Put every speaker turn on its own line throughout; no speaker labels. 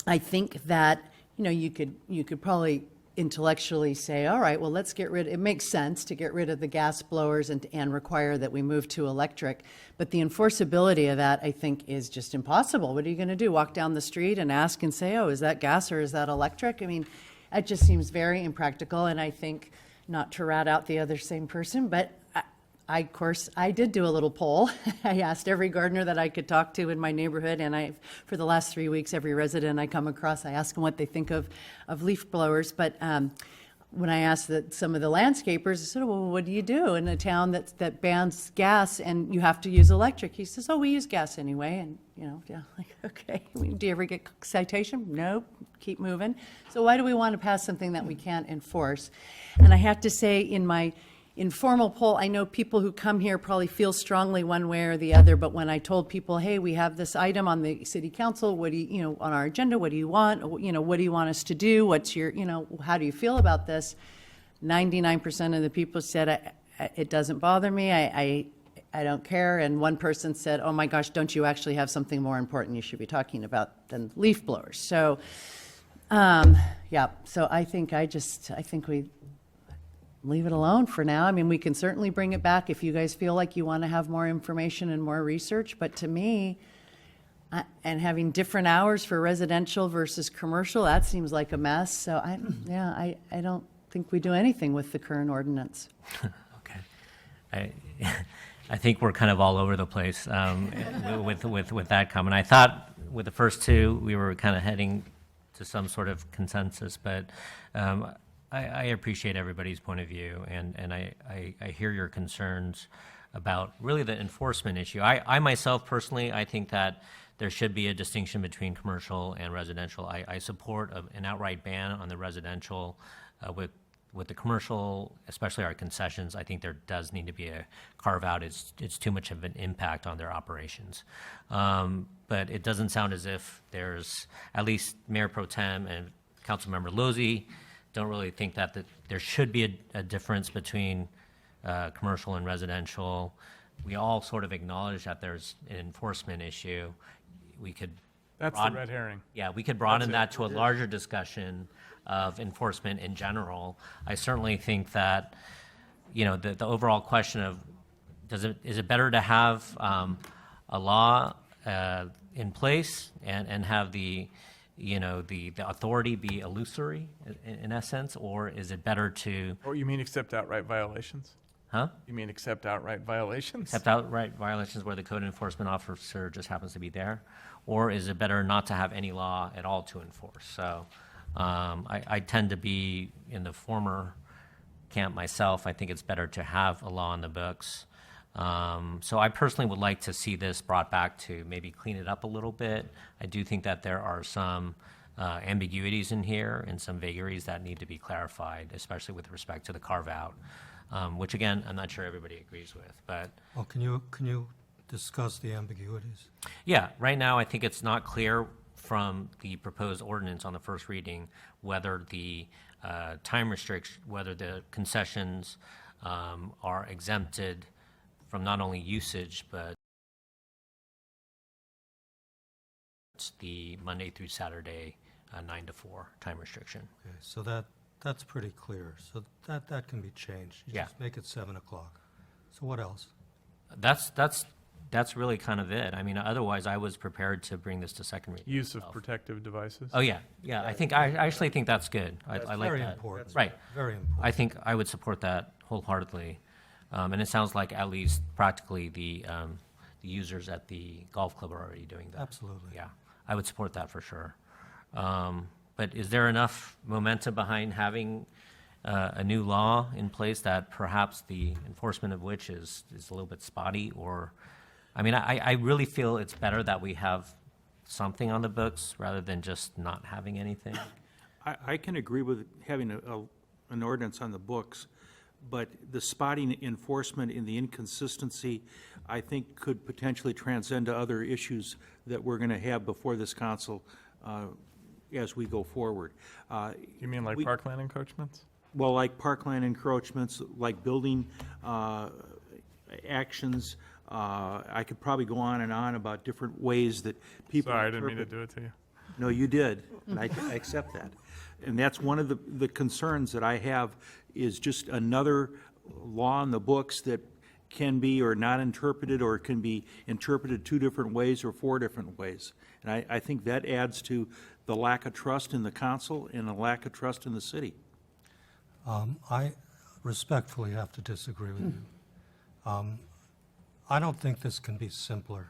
I think that, you could probably intellectually say, all right, well, it makes sense to get rid of the gas blowers and require that we move to electric. But the enforceability of that, I think, is just impossible. What are you going to do? Walk down the street and ask and say, oh, is that gas or is that electric? I mean, it just seems very impractical. And I think, not to rat out the other same person, but of course, I did do a little poll. I asked every gardener that I could talk to in my neighborhood, and for the last 3 weeks, every resident I come across, I ask them what they think of leaf blowers. But when I asked some of the landscapers, I said, well, what do you do in a town that bans gas and you have to use electric? He says, oh, we use gas anyway. And, yeah, like, okay. Do you ever get citation? Nope. Keep moving. So why do we want to pass something that we can't enforce? And I have to say, in my informal poll, I know people who come here probably feel strongly one way or the other, but when I told people, hey, we have this item on the city council, what do you, on our agenda, what do you want? What do you want us to do? What's your, how do you feel about this? 99% of the people said, it doesn't bother me, I don't care. And one person said, oh my gosh, don't you actually have something more important you should be talking about than leaf blowers? So, yeah, so I think we leave it alone for now. I mean, we can certainly bring it back if you guys feel like you want to have more information and more research. But to me, and having different hours for residential versus commercial, that seems like a mess. So I don't think we do anything with the current ordinance.
Okay. I think we're kind of all over the place with that comment. I thought with the first two, we were kind of heading to some sort of consensus, but I appreciate everybody's point of view, and I hear your concerns about really the enforcement issue. I myself personally, I think that there should be a distinction between commercial and residential. I support an outright ban on the residential. With the commercial, especially our concessions, I think there does need to be a carve out. It's too much of an impact on their operations. But it doesn't sound as if there's, at least Mayor Pro Tem and Councilmember Lozzi don't really think that there should be a difference between commercial and residential. We all sort of acknowledge that there's an enforcement issue. We could
That's the red herring.
Yeah, we could broaden that to a larger discussion of enforcement in general. I certainly think that, the overall question of is it better to have a law in place and have the authority be illusory in essence, or is it better to?
Or you mean accept outright violations?
Huh?
You mean accept outright violations?
Accept outright violations where the code enforcement officer just happens to be there? Or is it better not to have any law at all to enforce? So I tend to be in the former camp myself. I think it's better to have a law in the books. So I personally would like to see this brought back to maybe clean it up a little bit. I do think that there are some ambiguities in here and some vagaries that need to be clarified, especially with respect to the carve-out, which again, I'm not sure everybody agrees with. But
well, can you discuss the ambiguities?
Yeah, right now I think it's not clear from the proposed ordinance on the first reading whether the time restriction, whether the concessions are exempted from not only usage, but the Monday through Saturday 9 to 4 time restriction.
Okay, so that's pretty clear. So that can be changed. You just make it 7 o'clock. So what else?
That's really kind of it. I mean, otherwise, I was prepared to bring this to second reading.
Use of protective devices?
Oh, yeah. I actually think that's good. I like
very
that.
Important.
Right.
Very important.
I think I would support that wholeheartedly. And it sounds like at least practically the users at the golf club are already doing that.
Absolutely.
Yeah, I would support that for sure. But is there enough momentum behind having a new law in place that perhaps the enforcement of which is a little bit spotty? Or, I mean, I really feel it's better that we have something on the books rather than just not having anything.
I can agree with having an ordinance on the books, but the spotting enforcement and the inconsistency, I think, could potentially transcend to other issues that we're going to have before this council as we go forward.
You mean like parkland encroachments?
Well, like parkland encroachments, like building actions. I could probably go on and on about different ways that people.
Sorry, I didn't mean to do it to you.
No, you did, and I accept that. And that's one of the concerns that I have, is just another law in the books that can be or not interpreted, or can be interpreted 2 different ways or 4 different ways. And I think that adds to the lack of trust in the council and a lack of trust in the city.
I respectfully have to disagree with you. I don't think this can be simpler.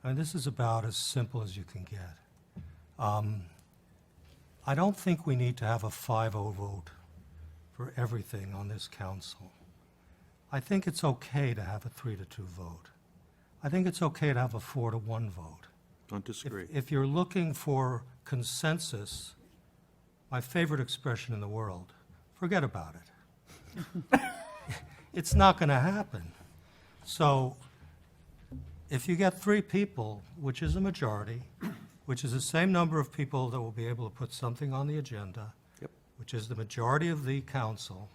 I mean, this is about as simple as you can get. I don't think we need to have a 5-0 vote for everything on this council. I think it's okay to have a 3-2 vote. I think it's okay to have a 4-1 vote.
Don't disagree.
If you're looking for consensus, my favorite expression in the world, forget about it. It's not going to happen. So if you get 3 people, which is a majority, which is the same number of people that will be able to put something on the agenda,
Yep.
which is the majority of the council,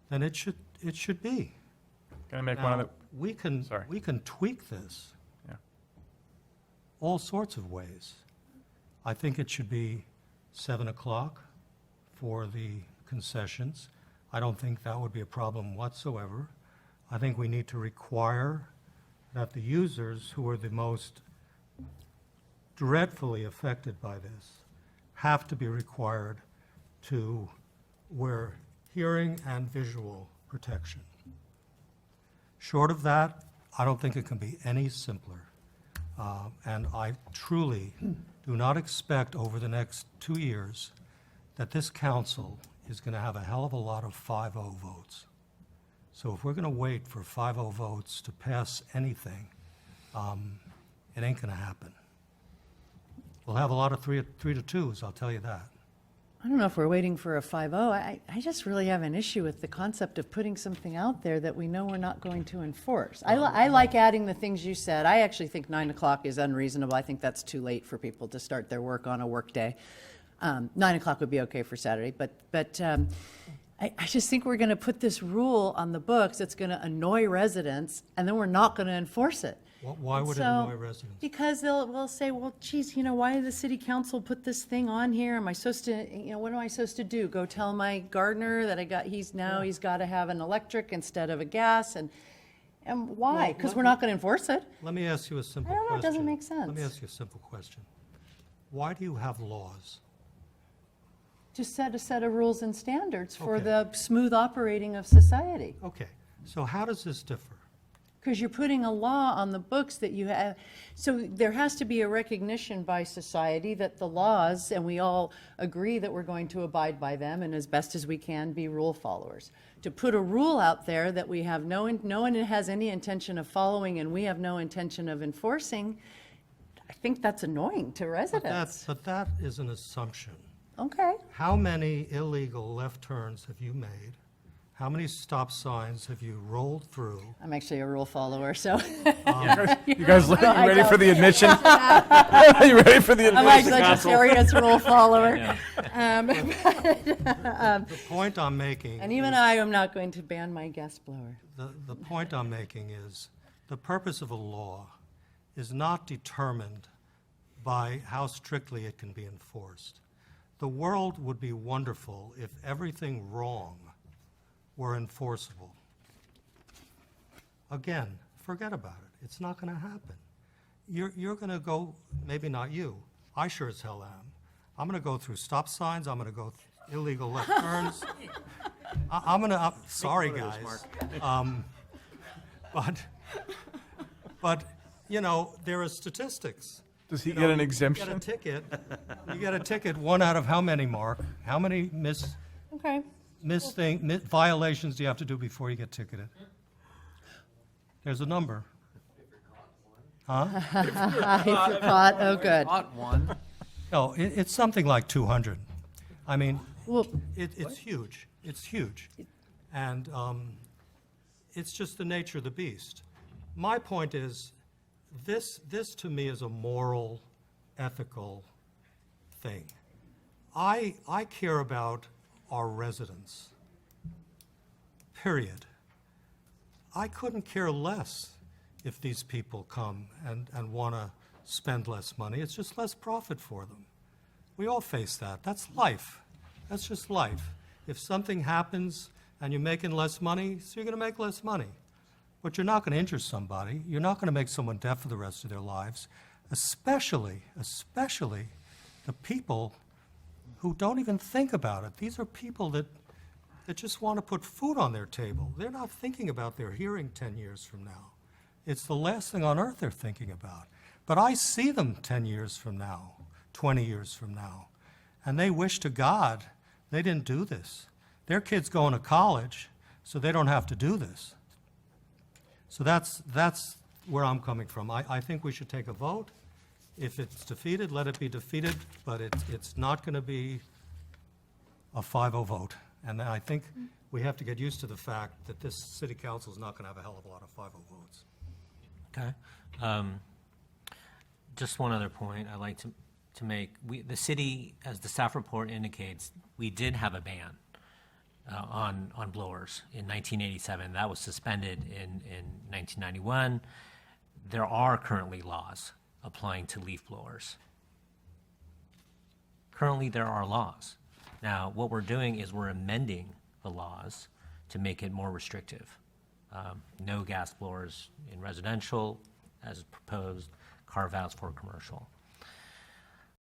then it should be.
Can I make one
Now,
of Sorry.
we can tweak this
Yeah.
all sorts of ways. I think it should be 7 o'clock for the concessions. I don't think that would be a problem whatsoever. I think we need to require that the users who are the most dreadfully affected by this have to be required to wear hearing and visual protection. Short of that, I don't think it can be any simpler. And I truly do not expect over the next 2 years that this council is going to have a hell of a lot of 5-0 votes. So if we're going to wait for 5-0 votes to pass anything, it ain't going to happen. We'll have a lot of 3-2s, I'll tell you that.
I don't know if we're waiting for a 5-0. I just really have an issue with the concept of putting something out there that we know we're not going to enforce. I like adding the things you said. I actually think 9 o'clock is unreasonable. I think that's too late for people to start their work on a work day. 9 o'clock would be okay for Saturday, but I just think we're going to put this rule on the books that's going to annoy residents, and then we're not going to enforce it.
Why would it annoy residents?
Because we'll say, well, geez, why did the city council put this thing on here? Am I supposed to, what am I supposed to do? Go tell my gardener that he's got to have an electric instead of a gas, and why?
Well,
Because we're not going to enforce it.
Let me ask you a simple
I don't know,
question.
it doesn't make
Let me
sense.
ask you a simple question. Why do you have laws?
Just set a set of rules and standards for
Okay.
the smooth operating of society.
Okay, so how does this differ?
Because you're putting a law on the books that you have, so there has to be a recognition by society that the laws, and we all agree that we're going to abide by them, and as best as we can, be rule followers. To put a rule out there that we have no one has any intention of following, and we have no intention of enforcing, I think that's annoying to residents.
But that is an assumption.
Okay.
How many illegal left turns have you made? How many stop signs have you rolled through?
I'm actually a rule follower, so
You guys, you
I
ready for
don't.
the admission? You ready for the
I'm
admission?
actually a serious rule follower.
The point I'm making.
And even I am not going to ban my gas blower.
The point I'm making is, the purpose of a law is not determined by how strictly it can be enforced. The world would be wonderful if everything wrong were enforceable. Again, forget about it. It's not going to happen. You're going to go, maybe not you, I sure as hell am. I'm going to go through stop signs, I'm going to go through illegal left turns. Sorry, guys. But, there are statistics.
Does he
You
get
know,
an
You get
exemption?
a ticket, 1 out of how many, Mark? How many
Okay.
violations do you have to do before you get ticketed? There's a number. Huh?
I forgot, oh, good.
Not one.
No, it's something like 200. I mean,
Well,
it's huge. It's huge. And it's just the nature of the beast. My point is, this to me is a moral, ethical thing. I care about our residents, period. I couldn't care less if these people come and want to spend less money, it's just less profit for them. We all face that. That's life. That's just life. If something happens and you're making less money, so you're going to make less money. But you're not going to injure somebody. You're not going to make someone deaf for the rest of their lives, especially the people who don't even think about it. These are people that just want to put food on their table. They're not thinking about their hearing 10 years from now. It's the last thing on earth they're thinking about. But I see them 10 years from now, 20 years from now, and they wish to God they didn't do this. Their kid's going to college, so they don't have to do this. So that's where I'm coming from. I think we should take a vote. If it's defeated, let it be defeated, but it's not going to be a 5-0 vote. And I think we have to get used to the fact that this city council is not going to have a hell of a lot of 5-0 votes.
Okay. Just one other point I'd like to make. The city, as the staff report indicates, we did have a ban on blowers in 1987. That was suspended in 1991. There are currently laws applying to leaf blowers. Currently, there are laws. Now, what we're doing is we're amending the laws to make it more restrictive. No gas blowers in residential, as proposed, carve-outs for commercial.